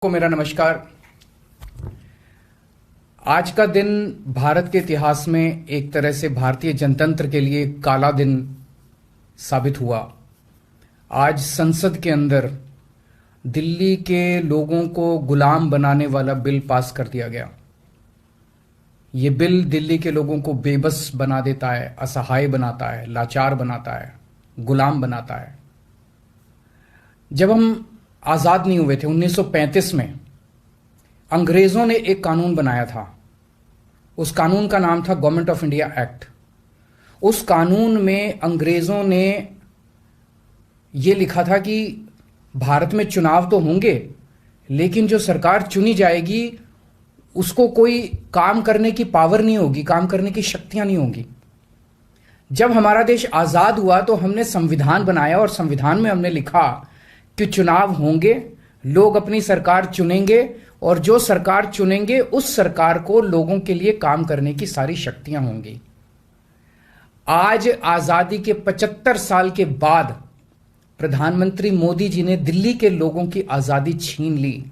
को मेरा नमस्कार। आज का दिन भारत के इतिहास में एक तरह से भारतीय जनतंत्र के लिए काला दिन साबित हुआ। आज संसद के अंदर दिल्ली के लोगों को गुलाम बनाने वाला बिल पास कर दिया गया। ये बिल दिल्ली के लोगों को बेबस बना देता है, असहाय बनाता है, लाचार बनाता है, गुलाम बनाता है। जब हम आज़ाद नहीं हुए थे 1935 में, अंग्रेज़ों ने एक कानून बनाया था। उस कानून का नाम था गवर्नमेंट ऑफ इंडिया एक्ट। उस कानून में अंग्रेज़ों ने ये लिखा था कि भारत में चुनाव तो होंगे, लेकिन जो सरकार चुनी जाएगी उसको कोई काम करने की पावर नहीं होगी, काम करने की शक्तियां नहीं होंगी। जब हमारा देश आज़ाद हुआ तो हमने संविधान बनाया और संविधान में हमने लिखा कि चुनाव होंगे, लोग अपनी सरकार चुनेंगे और जो सरकार चुनेंगे उस सरकार को लोगों के लिए काम करने की सारी शक्तियां होंगी। आज आजादी के 75 साल के बाद प्रधानमंत्री मोदी जी ने दिल्ली के लोगों की आजादी छीन ली।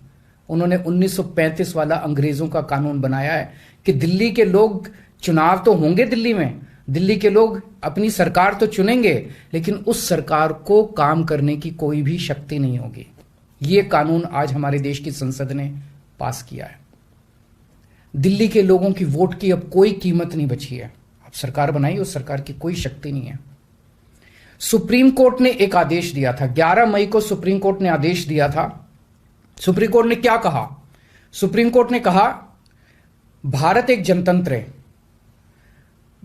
उन्होंने 1935 वाला अंग्रेजों का कानून बनाया है कि दिल्ली के लोग, चुनाव तो होंगे दिल्ली में, दिल्ली के लोग अपनी सरकार तो चुनेंगे, लेकिन उस सरकार को काम करने की कोई भी शक्ति नहीं होगी। ये कानून आज हमारे देश की संसद ने पास किया है। दिल्ली के लोगों की वोट की अब कोई कीमत नहीं बची है। अब सरकार बनाई, उस सरकार की कोई शक्ति नहीं है। सुप्रीम कोर्ट ने एक आदेश दिया था, 11 मई को सुप्रीम कोर्ट ने आदेश दिया था। सुप्रीम कोर्ट ने क्या कहा? सुप्रीम कोर्ट ने कहा भारत एक जनतंत्र है,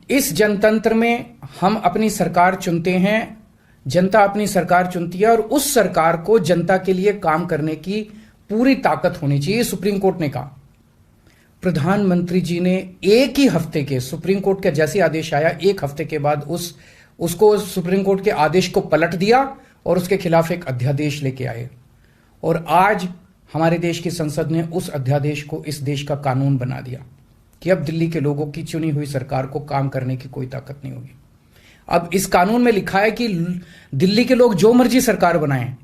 इस जनतंत्र में हम अपनी सरकार चुनते हैं, जनता अपनी सरकार चुनती है और उस सरकार को जनता के लिए काम करने की पूरी ताकत होनी चाहिए, सुप्रीम कोर्ट ने कहा। प्रधानमंत्री जी ने एक ही हफ्ते के, सुप्रीम कोर्ट का जैसे आदेश आया, एक हफ्ते के बाद उसको सुप्रीम कोर्ट के आदेश को पलट दिया और उसके खिलाफ एक अध्यादेश लेके आए। और आज हमारे देश की संसद ने उस अध्यादेश को इस देश का कानून बना दिया कि अब दिल्ली के लोगों की चुनी हुई सरकार को काम करने की कोई ताकत नहीं होगी। अब इस कानून में लिखा है कि दिल्ली के लोग जो मर्जी सरकार बनाएं,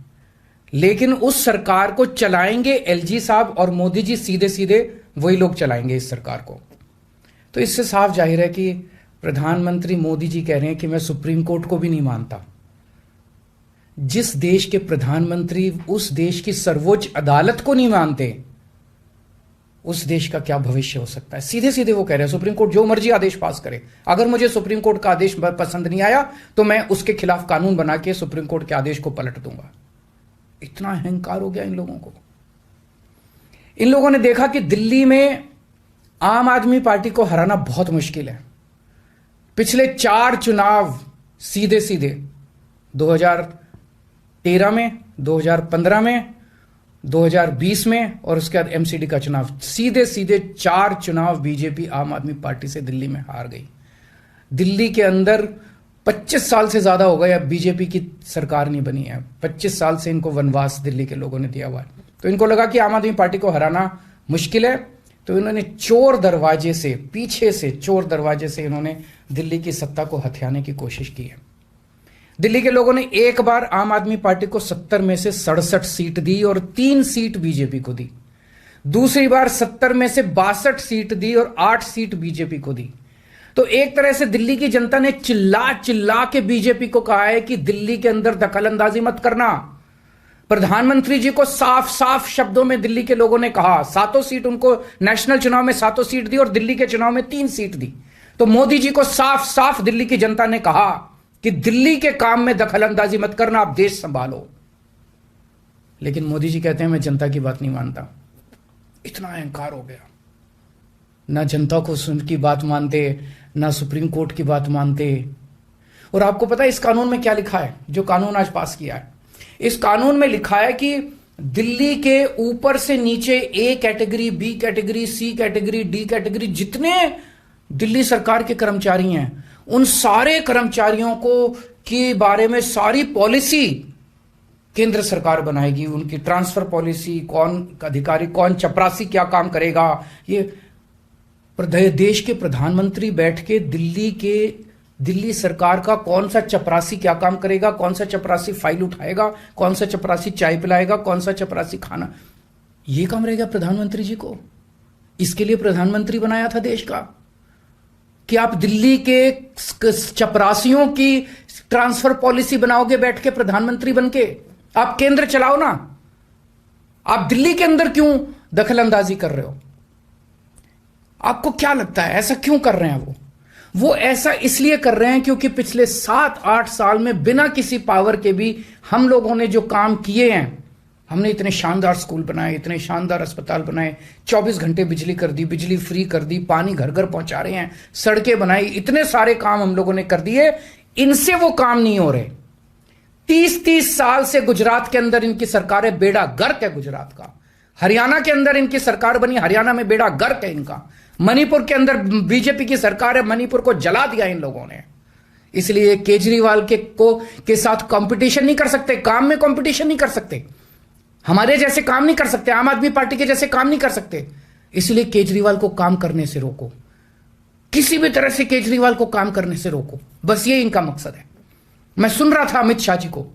लेकिन उस सरकार को चलाएंगे एलजी साहब और मोदी जी, सीधे सीधे वही लोग चलाएंगे इस सरकार को। तो इससे साफ जाहिर है कि प्रधानमंत्री मोदी जी कह रहे हैं कि मैं सुप्रीम कोर्ट को भी नहीं मानता। जिस देश के प्रधानमंत्री उस देश की सर्वोच्च अदालत को नहीं मानते, उस देश का क्या भविष्य हो सकता है? सीधे सीधे वो कह रहे हैं सुप्रीम कोर्ट जो मर्जी आदेश पास करे, अगर मुझे सुप्रीम कोर्ट का आदेश पसंद नहीं आया तो मैं उसके खिलाफ कानून बना के सुप्रीम कोर्ट के आदेश को पलट दूंगा। इतना अहंकार हो गया इन लोगों को। इन लोगों ने देखा कि दिल्ली में आम आदमी पार्टी को हराना बहुत मुश्किल है। पिछले 4 चुनाव सीधे सीधे 2013 में, 2015 में, 2020 में और उसके बाद एमसीडी का चुनाव, सीधे सीधे 4 चुनाव बीजेपी आम आदमी पार्टी से दिल्ली में हार गई। दिल्ली के अंदर 25 साल से ज्यादा हो गए अब बीजेपी की सरकार नहीं बनी है। 25 साल से इनको वनवास दिल्ली के लोगों ने दिया हुआ है। तो इनको लगा कि आम आदमी पार्टी को हराना मुश्किल है, तो इन्होंने चोर दरवाजे से, पीछे से चोर दरवाजे से इन्होंने दिल्ली की सत्ता को हथियाने की कोशिश की है। दिल्ली के लोगों ने एक बार आम आदमी पार्टी को 70 में से 67 सीट दी और 3 सीट बीजेपी को दी। दूसरी बार 70 में से 62 सीट दी और 8 सीट बीजेपी को दी। तो एक तरह से दिल्ली की जनता ने चिल्ला चिल्ला के बीजेपी को कहा है कि दिल्ली के अंदर दखलंदाजी मत करना। प्रधानमंत्री जी को साफ साफ शब्दों में दिल्ली के लोगों ने कहा, 7 सीट उनको नेशनल चुनाव में 7 सीट दी और दिल्ली के चुनाव में 3 सीट दी। तो मोदी जी को साफ साफ दिल्ली की जनता ने कहा कि दिल्ली के काम में दखलंदाजी मत करना, आप देश संभालो। लेकिन मोदी जी कहते हैं मैं जनता की बात नहीं मानता। इतना अहंकार हो गया, ना जनता को की बात मानते, ना सुप्रीम कोर्ट की बात मानते। और आपको पता है इस कानून में क्या लिखा है, जो कानून आज पास किया है? इस कानून में लिखा है कि दिल्ली के ऊपर से नीचे A category, B category, C category, D category, जितने दिल्ली सरकार के कर्मचारी हैं, उन सारे कर्मचारियों को के बारे में सारी पॉलिसी केंद्र सरकार बनाएगी। उनकी ट्रांसफर पॉलिसी, कौन अधिकारी, कौन चपरासी क्या काम करेगा, ये देश के प्रधानमंत्री बैठ के दिल्ली सरकार का कौन सा चपरासी क्या काम करेगा, कौन सा चपरासी फाइल उठाएगा, कौन सा चपरासी चाय पिलाएगा, कौन सा चपरासी खाना, ये काम रह गया प्रधानमंत्री जी को। इसके लिए प्रधानमंत्री बनाया था देश का कि आप दिल्ली के चपरासियों की ट्रांसफर पॉलिसी बनाओगे बैठ के प्रधानमंत्री बन के? आप केंद्र चलाओ ना। आप दिल्ली के अंदर क्यों दखल अंदाजी कर रहे हो? आपको क्या लगता है ऐसा क्यों कर रहे हैं? वो ऐसा इसलिए कर रहे हैं क्योंकि पिछले 7-8 साल में बिना किसी पावर के भी हम लोगों ने जो काम किए हैं, हमने इतने शानदार स्कूल बनाए, इतने शानदार अस्पताल बनाए, 24 घंटे बिजली कर दी, बिजली फ्री कर दी, पानी घर घर पहुंचा रहे हैं, सड़कें बनाई, इतने सारे काम हम लोगों ने कर दिए। इनसे वो काम नहीं हो रहे। 30-30 साल से गुजरात के अंदर इनकी सरकार है, बेड़ा गर्क है गुजरात का। हरियाणा के अंदर इनकी सरकार बनी, हरियाणा में बेड़ा गर्क है इनका। मणिपुर के अंदर बीजेपी की सरकार है, मणिपुर को जला दिया इन लोगों ने। इसलिए केजरीवाल के साथ कंपटीशन नहीं कर सकते, काम में कंपटीशन नहीं कर सकते, हमारे जैसे काम नहीं कर सकते, आम आदमी पार्टी के जैसे काम नहीं कर सकते। इसलिए केजरीवाल को काम करने से रोको, किसी भी तरह से केजरीवाल को काम करने से रोको, बस ये इनका मकसद है। मैं सुन रहा था अमित शाह जी को,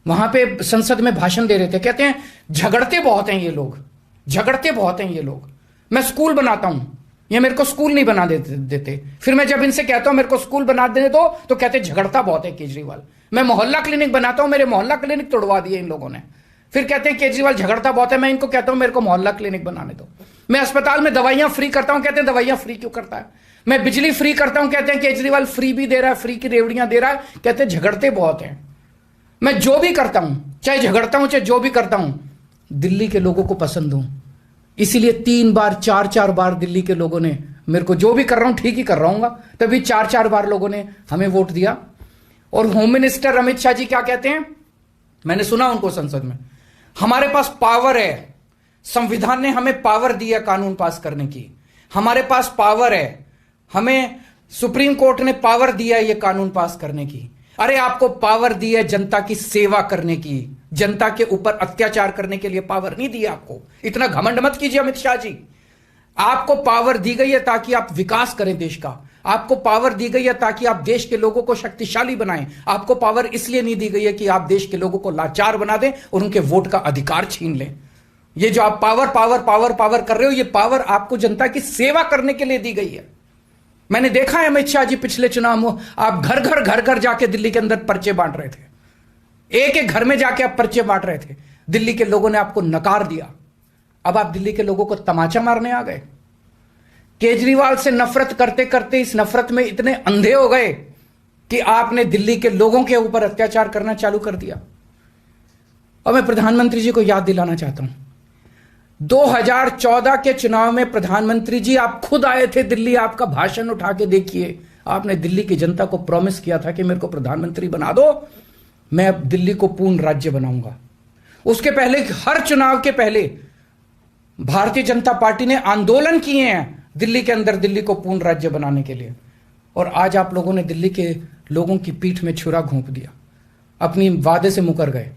वहां पे संसद में भाषण दे रहे थे, कहते हैं झगड़ते बहुत हैं ये लोग, झगड़ते बहुत हैं ये लोग। मैं स्कूल बनाता हूं, ये मेरे को स्कूल नहीं बना देते। फिर मैं जब इनसे कहता हूं मेरे को स्कूल बना देने दो, तो कहते झगड़ता बहुत है केजरीवाल। मैं मोहल्ला क्लिनिक बनाता हूं, मेरे मोहल्ला क्लिनिक तोड़वा दिए इन लोगों ने। फिर कहते हैं केजरीवाल झगड़ता बहुत है। मैं इनको कहता हूं मेरे को मोहल्ला क्लिनिक बनाने दो। मैं अस्पताल में दवाइयां फ्री करता हूं, कहते हैं दवाइयां फ्री क्यों करता है। मैं बिजली फ्री करता हूं, कहते हैं केजरीवाल फ्री भी दे रहा है, फ्री की रेवड़ियां दे रहा है, कहते हैं झगड़ते बहुत हैं। मैं जो भी करता हूं, चाहे झगड़ता हूं चाहे जो भी करता हूं, दिल्ली के लोगों को पसंद हूं। इसीलिए 3 बार 4-4 बार दिल्ली के लोगों ने मेरे को, जो भी कर रहा हूं ठीक ही कर रहा हूं, तभी 4-4 बार लोगों ने हमें वोट दिया। और होम मिनिस्टर अमित शाह जी क्या कहते हैं, मैंने सुना उनको संसद में, हमारे पास पावर है, संविधान ने हमें पावर दी है कानून पास करने की, हमारे पास पावर है, हमें सुप्रीम कोर्ट ने पावर दिया है ये कानून पास करने की। अरे आपको पावर दी है जनता की सेवा करने की, जनता के ऊपर अत्याचार करने के लिए पावर नहीं दी आपको। इतना घमंड मत कीजिए अमित शाह जी। आपको पावर दी गई है ताकि आप विकास करें देश का, आपको पावर दी गई है ताकि आप देश के लोगों को शक्तिशाली बनाएं। आपको पावर इसलिए नहीं दी गई है कि आप देश के लोगों को लाचार बना दें और उनके वोट का अधिकार छीन लें। ये जो आप पावर पावर पावर पावर कर रहे हो, ये पावर आपको जनता की सेवा करने के लिए दी गई है। मैंने देखा है अमित शाह जी पिछले चुनाव में आप घर घर जाके दिल्ली के अंदर पर्चे बांट रहे थे, एक एक घर में जाके आप पर्चे बांट रहे थे। दिल्ली के लोगों ने आपको नकार दिया। अब आप दिल्ली के लोगों को तमाचा मारने आ गए। केजरीवाल से नफरत करते करते इस नफरत में इतने अंधे हो गए कि आपने दिल्ली के लोगों के ऊपर अत्याचार करना चालू कर दिया। और मैं प्रधानमंत्री जी को याद दिलाना चाहता हूं, 2014 के चुनाव में प्रधानमंत्री जी आप खुद आए थे दिल्ली, आपका भाषण उठा के देखिए। आपने दिल्ली की जनता को प्रॉमिस किया था कि मेरे को प्रधानमंत्री बना दो, मैं अब दिल्ली को पूर्ण राज्य बनाऊंगा। उसके पहले, हर चुनाव के पहले भारतीय जनता पार्टी ने आंदोलन किए हैं दिल्ली के अंदर दिल्ली को पूर्ण राज्य बनाने के लिए। और आज आप लोगों ने दिल्ली के लोगों की पीठ में छुरा घोंप दिया, अपनी वादे से मुकर गए।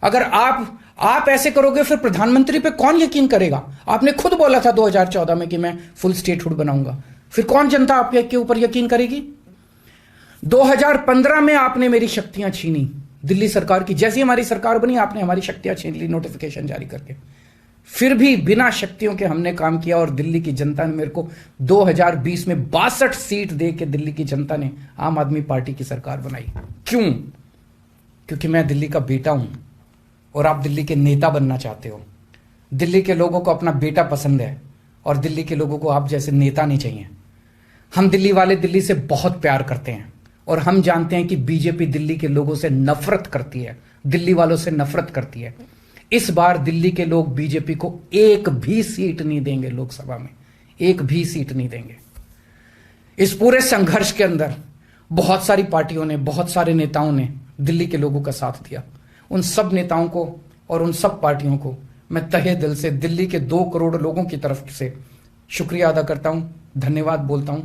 अगर आप ऐसे करोगे फिर प्रधानमंत्री पे कौन यकीन करेगा? आपने खुद बोला था 2014 में कि मैं फुल स्टेटहुड बनाऊंगा, फिर कौन जनता आपके ऊपर यकीन करेगी? 2015 में आपने मेरी शक्तियां छीनी दिल्ली सरकार की, जैसी हमारी सरकार बनी आपने हमारी शक्तियां छीन ली नोटिफिकेशन जारी करके। फिर भी बिना शक्तियों के हमने काम किया और दिल्ली की जनता ने मेरे को 2020 में 62 सीट दे के दिल्ली की जनता ने आम आदमी पार्टी की सरकार बनाई। क्यों? क्योंकि मैं दिल्ली का बेटा हूं और आप दिल्ली के नेता बनना चाहते हो। दिल्ली के लोगों को अपना बेटा पसंद है और दिल्ली के लोगों को आप जैसे नेता नहीं चाहिए। हम दिल्ली वाले दिल्ली से बहुत प्यार करते हैं और हम जानते हैं कि बीजेपी दिल्ली के लोगों से नफरत करती है, दिल्ली वालों से नफरत करती है। इस बार दिल्ली के लोग बीजेपी को एक भी सीट नहीं देंगे, लोकसभा में एक भी सीट नहीं देंगे। इस पूरे संघर्ष के अंदर बहुत सारी पार्टियों ने, बहुत सारे नेताओं ने दिल्ली के लोगों का साथ दिया। उन सब नेताओं को और उन सब पार्टियों को मैं तहे दिल से दिल्ली के 2 करोड़ लोगों की तरफ से शुक्रिया अदा करता हूं, धन्यवाद बोलता हूं।